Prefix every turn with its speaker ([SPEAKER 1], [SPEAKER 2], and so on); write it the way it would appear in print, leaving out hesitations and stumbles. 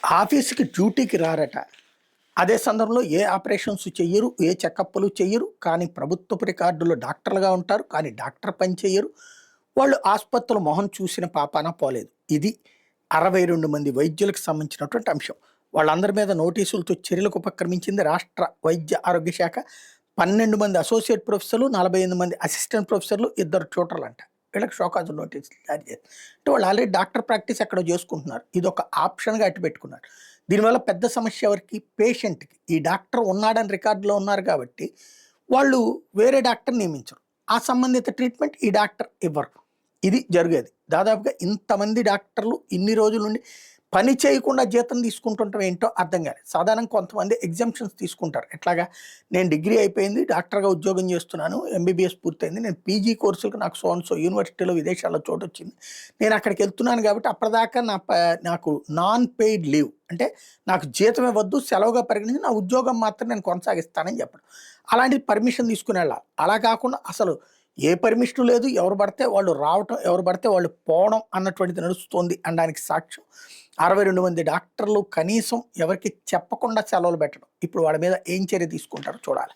[SPEAKER 1] ఆఫీస్‌కి డ్యూటీకి రారట. అదే సందర్భంలో ఏ ఆపరేషన్స్ చెయ్యరు, ఏ చెకప్‌లు చెయ్యరు. కానీ ప్రభుత్వపు రికార్డులో డాక్టర్‌లుగా ఉంటారు. కానీ డాక్టర్ పని చెయ్యరు. వాళ్ళు ఆస్పత్రుల మొహం చూసిన పాపాన పోలేదు. ఇది 62 మంది వైద్యులకు సంబంధించినటువంటి అంశం. వాళ్ళందరి మీద నోటీసులతో చర్యలకు ఉపక్రమించింది రాష్ట్ర వైద్య ఆరోగ్య శాఖ. 12 మంది అసోసియేట్ ప్రొఫెసర్లు, 48 మంది అసిస్టెంట్ ప్రొఫెసర్లు, 2 ట్యూటర్లంట. వీళ్ళకి షోకాజు నోటీసులు జారీ చేశారు. అంటే వాళ్ళు ఆల్రెడీ డాక్టర్ ప్రాక్టీస్ ఎక్కడో చేసుకుంటున్నారు. ఇదొక ఆప్షన్‌గా అట్టి పెట్టుకున్నారు. దీనివల్ల పెద్ద సమస్య ఎవరికి? పేషెంట్‌కి. ఈ డాక్టర్ ఉన్నాడని రికార్డులో ఉన్నారు కాబట్టి, వాళ్ళు వేరే డాక్టర్ నియమించరు. ఆ సంబంధిత ట్రీట్మెంట్ ఈ డాక్టర్ ఇవ్వరు. ఇది జరిగేది. దాదాపుగా ఇంతమంది డాక్టర్లు ఇన్ని రోజుల నుండి పని చేయకుండా జీతం తీసుకుంటుంటం ఏంటో అర్థం కాలేదు. సాధారణంగా కొంతమంది ఎగ్జామ్షన్స్ తీసుకుంటారు. ఎట్లాగా నేను డిగ్రీ అయిపోయింది, డాక్టర్‌గా ఉద్యోగం చేస్తున్నాను, ఎంబీబీఎస్ పూర్తయింది. నేను పీజీ కోర్సులకు నాకు సో అండ్ సో యూనివర్సిటీలో విదేశాల్లో చోటొచ్చింది. నేను అక్కడికెళ్తున్నాను కాబట్టి అప్పటిదాకా నాకు నాన్ పెయిడ్ లీవ్ అంటే నాకు జీతం ఇవ్వద్దు, సెలవుగా పరిగణించి నా ఉద్యోగం మాత్రం నేను కొనసాగిస్తానని చెప్పడం. అలాంటిది పర్మిషన్ తీసుకొని వెళ్ళాలి. అలా కాకుండా అసలు ఏ పర్మిషన్ లేదు. ఎవరు పడితే వాళ్ళు రావటం, ఎవరు పడితే వాళ్ళు పోవడం అన్నటువంటిది నడుస్తోంది అనడానికి సాక్ష్యం 62 మంది డాక్టర్లు కనీసం ఎవరికీ చెప్పకుండా సెలవులు పెట్టడం. ఇప్పుడు వాళ్ళ మీద ఏం చర్య తీసుకుంటారో చూడాలి.